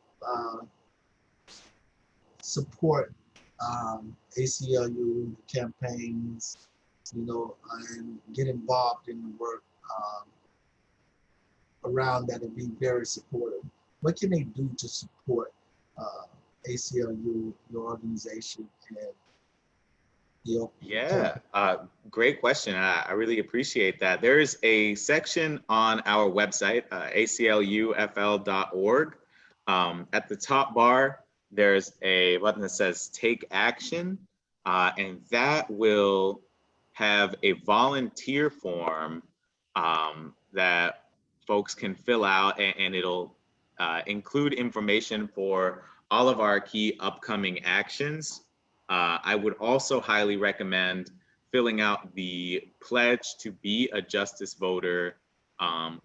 support ACLU campaigns, and get involved in the work around that and be very supportive? What can they do to support ACLU, your organization, and your great question. I really appreciate that. There's a section on our website, aclufl.org. At the top bar, there's a button that says Take Action, and that will have a volunteer form that folks can fill out, and it'll include information for all of our key upcoming actions. I would also highly recommend filling out the pledge to be a justice voter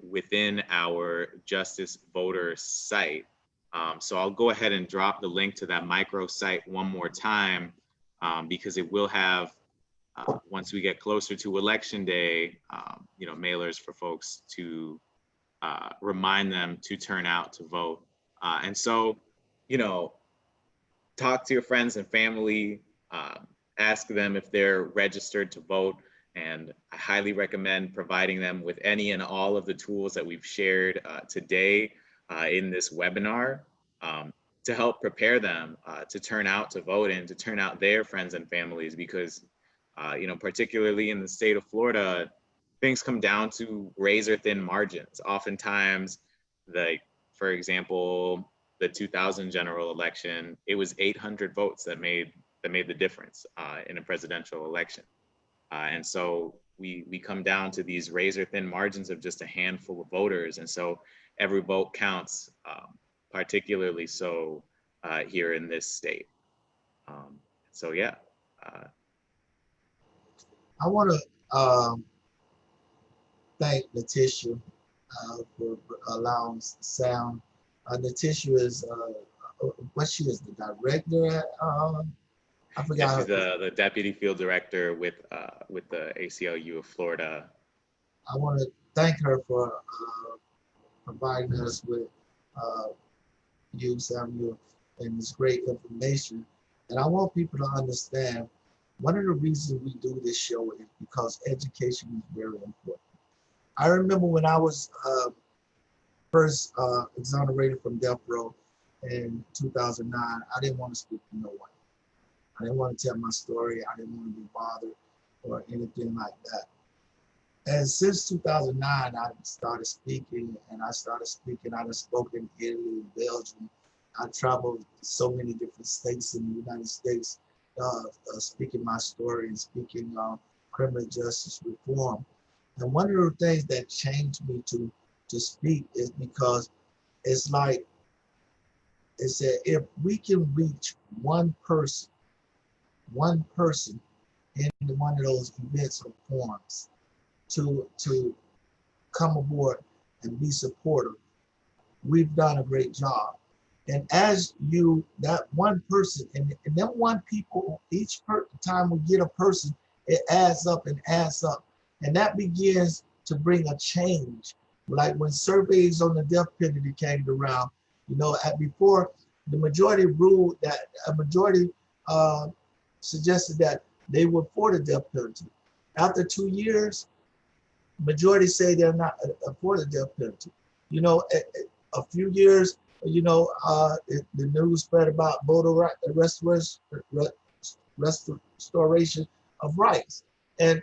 within our justice voter site. So I'll go ahead and drop the link to that microsite one more time, because it will have, once we get closer to Election Day, mailers for folks to remind them to turn out to vote. And so, talk to your friends and family, ask them if they're registered to vote. And I highly recommend providing them with any and all of the tools that we've shared today in this webinar to help prepare them to turn out to vote and to turn out their friends and families, because, particularly in the state of Florida, things come down to razor thin margins. Oftentimes, for example, the 2000 general election, it was 800 votes that made the difference in a presidential election. And so we come down to these razor thin margins of just a handful of voters. And so every vote counts, particularly so here in this state. So yeah. I want to thank Letitia for allowing us to sound. Letitia is she is the director at I forgot. Yeah, she's the deputy field director with the ACLU of Florida. I want to thank her for providing us with you, Samuel, and this great information. And I want people to understand, one of the reasons we do this show is because education is very important. I remember when I was first exonerated from death row in 2009, I didn't want to speak to no one. I didn't want to tell my story. I didn't want to be bothered or anything like that. And since 2009, I started speaking, and I started speaking. I have spoken in Italy, Belgium. I traveled to so many different states in the United States, speaking my story and speaking criminal justice reform. And one of the things that changed me to speak is because it's like, it said, if we can reach one person in one of those events or forums to come aboard and be supportive, we've done a great job. And as that one person, and then one people, each time we get a person, it adds up and adds up. And that begins to bring a change. Like when surveys on the death penalty came around, before the majority ruled that a majority suggested that they were for the death penalty. After 2 years, majority say they're not for the death penalty. A few years, the news spread about voter restoration of rights. And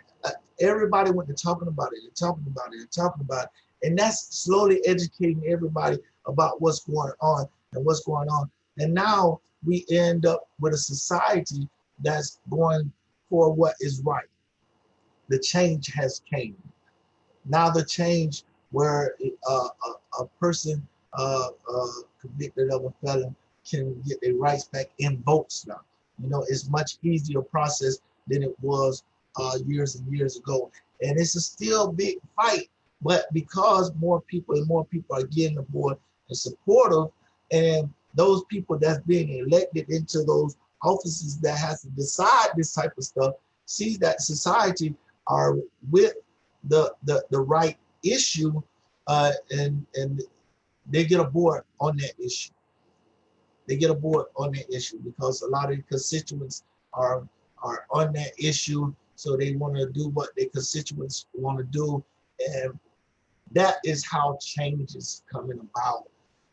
everybody went to talking about it and talking about it and talking about it. And that's slowly educating everybody about what's going on and what's going on. And now we end up with a society that's going for what is right. The change has came. Now the change where a person convicted of a felon can get their rights back in votes now. It's much easier process than it was years and years ago. And it's a still big fight, but because more people are getting aboard and supportive, and those people that's being elected into those offices that has to decide this type of stuff, see that society are with the right issue, and they get aboard on that issue. They get aboard on that issue because a lot of the constituents are on that issue, so they want to do what their constituents want to do, and that is how change is coming about.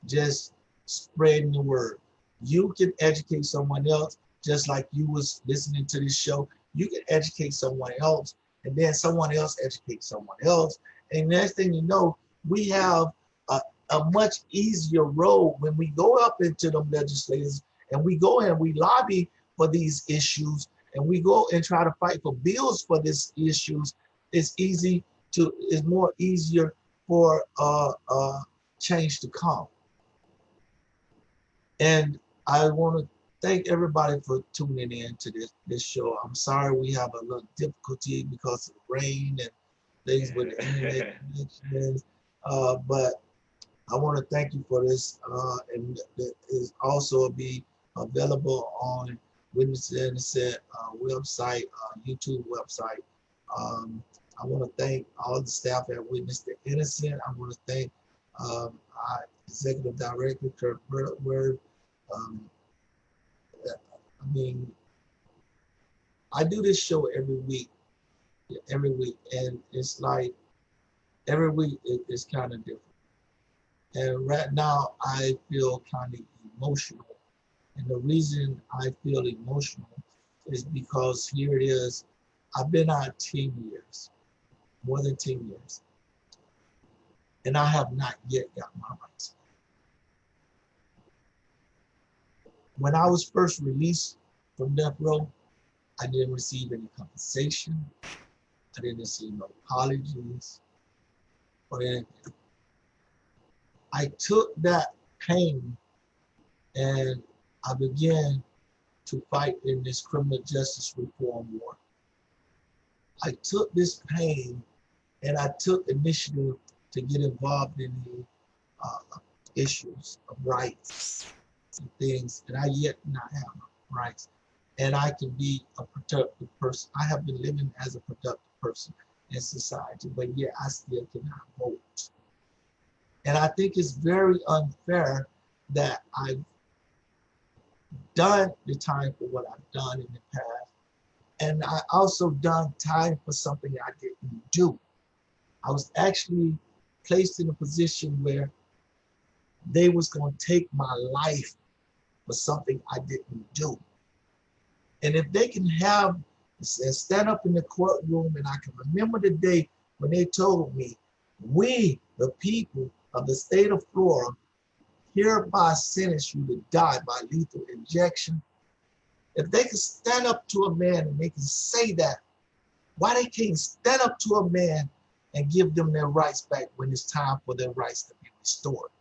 Just spreading the word. You can educate someone else, just like you was listening to this show. You can educate someone else, and then someone else educates someone else. And next thing you know, we have a much easier road when we go up into the legislators and we go and we lobby for these issues and we go and try to fight for bills for these issues. It's more easier for change to come. And I want to thank everybody for tuning in to this show. I'm sorry we have a little difficulty because of the rain and things with the internet connections, but I want to thank you for this, and it is also be available on Witness the Innocent website, YouTube website. I want to thank all the staff at Witness the Innocent. I want to thank our Executive Director, Kurt Word. I do this show every week, and it's like every week it's kind of different. And right now I feel kind of emotional. And the reason I feel emotional is because here it is, I've been out 10 years, more than 10 years, and I have not yet got my rights. When I was first released from death row, I didn't receive any compensation. I didn't receive no apologies or anything. I took that pain and I began to fight in this criminal justice reform war. I took this pain and I took initiative to get involved in the issues of rights and things that I yet not have rights. And I can be a productive person. I have been living as a productive person in society, but yet I still cannot vote. And I think it's very unfair that I've done the time for what I've done in the past. And I also done time for something I didn't do. I was actually placed in a position where they was going to take my life for something I didn't do. And if they can have, stand up in the courtroom, and I can remember the day when they told me, we, the people of the state of Florida, hereby sentence you to die by lethal injection. If they can stand up to a man and they can say that, why they can't stand up to a man and give them their rights back when it's time for their rights to be restored?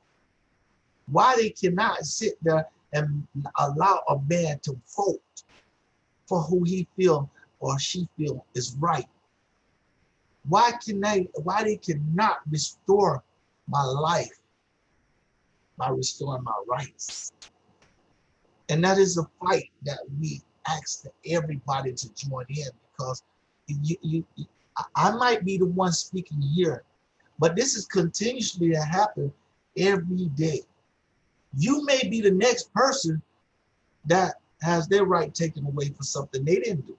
Why they cannot sit there and allow a man to vote for who he feel or she feel is right? Why they cannot restore my life by restoring my rights? And that is a fight that we ask everybody to join in, because I might be the one speaking here, but this is continuously to happen every day. You may be the next person that has their right taken away for something they didn't do.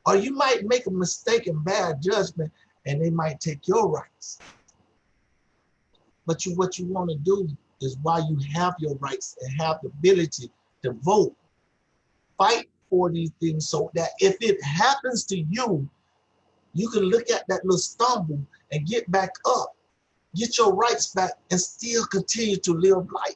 Or you might make a mistake and bad judgment and they might take your rights. But what you want to do is why you have your rights and have the ability to vote. Fight for these things so that if it happens to you, you can look at that little stumble and get back up, get your rights back, and still continue to live life.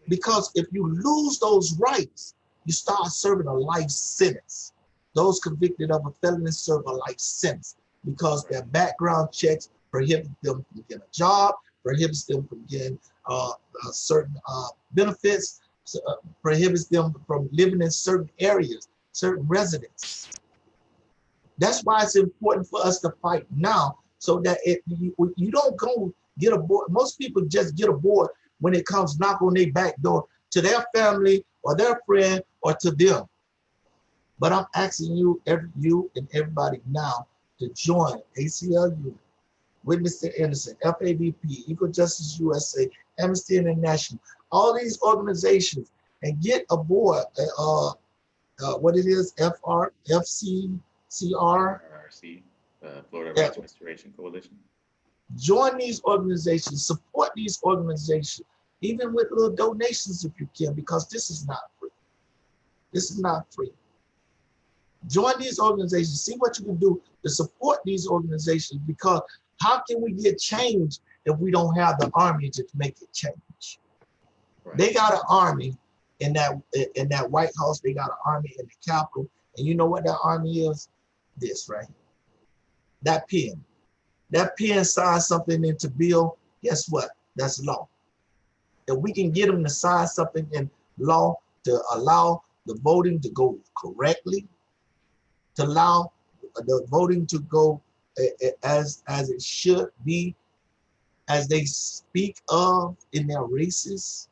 Because if you lose those rights, you start serving a life sentence. Those convicted of a felony serve a life sentence because their background checks prohibit them from getting a job, prohibits them from getting certain benefits, prohibits them from living in certain areas, certain residents. That's why it's important for us to fight now, so that you don't go get aboard. Most people just get aboard when it comes knock on their back door to their family or their friend or to them. But I'm asking you and everybody now to join ACLU, Witness to Innocence, FABP, Equal Justice USA, Amnesty International, all these organizations, and get aboard what it is, FCCR, Florida Rights Restoration Coalition. Join these organizations, support these organizations, even with little donations if you can, because this is not free. This is not free. Join these organizations, see what you can do to support these organizations, because how can we get change if we don't have the army to make it change? Right. They got an army in that White House, they got an army in the Capitol, and you know what that army is? This, right? That pen. That pen signs something into bill, guess what? That's law. If we can get them to sign something in law to allow the voting to go correctly, to allow the voting to go as it should be, as they speak of in their races,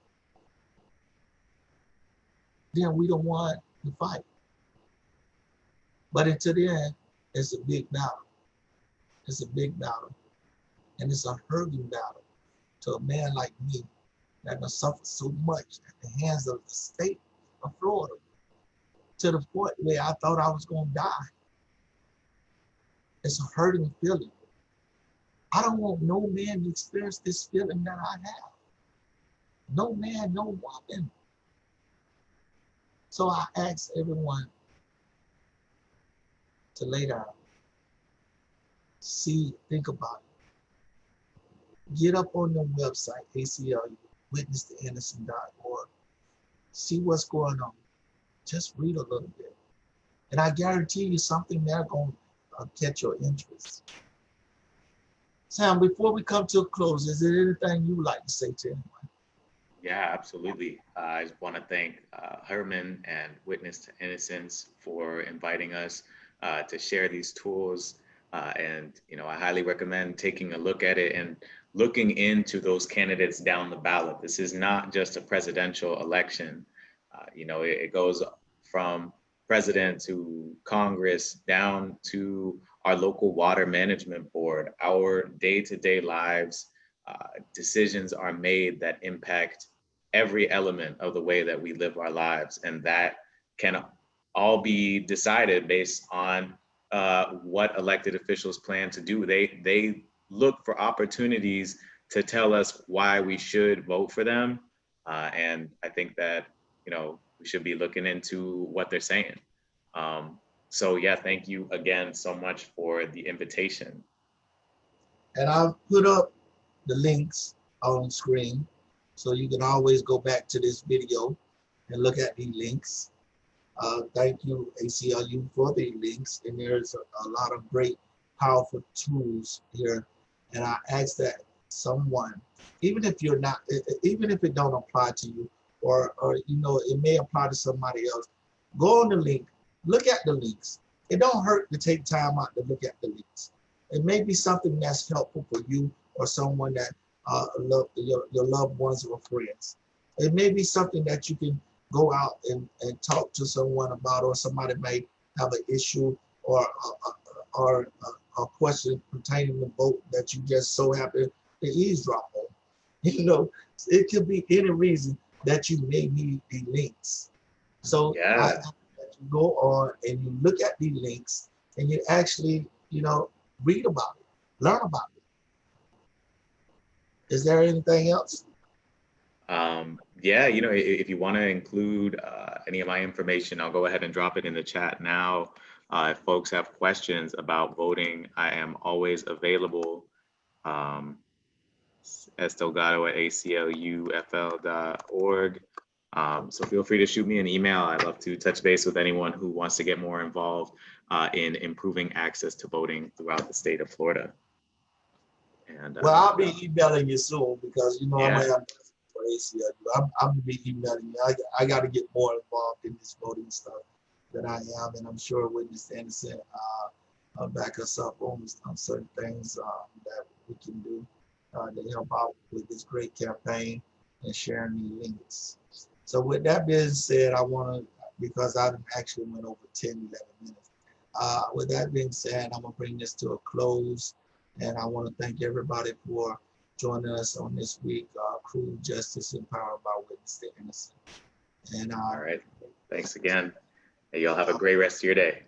then we don't want to fight. But until then, it's a big battle. It's a big battle. And it's a hurting battle to a man like me that has suffered so much at the hands of the state of Florida, to the point where I thought I was going to die. It's a hurting feeling. I don't want no man to experience this feeling that I have. No man, no woman. So I ask everyone to lay down, see, think about it. Get up on the website, ACLU, witnesstoinnocence.org. See what's going on. Just read a little bit. And I guarantee you something there going to catch your interest. Sam, before we come to a close, is there anything you would like to say to anyone? Yeah, absolutely. I just want to thank Herman and Witness to Innocence for inviting us to share these tools. And, you know, I highly recommend taking a look at it and looking into those candidates down the ballot. This is not just a presidential election. You know, it goes from president to Congress down to our local water management board. Our day-to-day lives, decisions are made that impact every element of the way that we live our lives. And that can all be decided based on what elected officials plan to do. They look for opportunities to tell us why we should vote for them. And I think that, you know, we should be looking into what they're saying. So yeah, thank you again so much for the invitation. And I'll put up the links on screen, so you can always go back to this video and look at the links. Thank you, ACLU, for the links. And there's a lot of great, powerful tools here. And I ask that someone, even if you're not, even if it don't apply to you, or you know, it may apply to somebody else, go on the link, look at the links. It don't hurt to take time out to look at the links. It may be something that's helpful for you or someone that your loved ones or friends. It may be something that you can go out and talk to someone about, or somebody may have an issue or a question pertaining to vote that you just so happen to eavesdrop on. You know, it could be any reason that you may need the links. So yeah. I hope that you go on and you look at the links and you actually, you know, read about it, learn about it. Is there anything else? Yeah, you know, if you want to include any of my information, I'll go ahead and drop it in the chat now. If folks have questions about voting, I am always available. Delgado at aclufl.org. So feel free to shoot me an email. I'd love to touch base with anyone who wants to get more involved in improving access to voting throughout the state of Florida. And Well, I'll be emailing you soon because you know yeah. I'm gonna for ACLU. I'm gonna be emailing you. I got to get more involved in this voting stuff than I am, and I'm sure Witness Anderson back us up on certain things that we can do to help out with this great campaign and sharing the links. So with that being said, I want to, because I actually went over 10, 11 minutes. With that being said, I'm gonna bring this to a close. And I want to thank everybody for joining us on this week, Cruel Justice Empowered by Witness the Innocent. And all right, thanks again. Hey, y'all have a great rest of your day.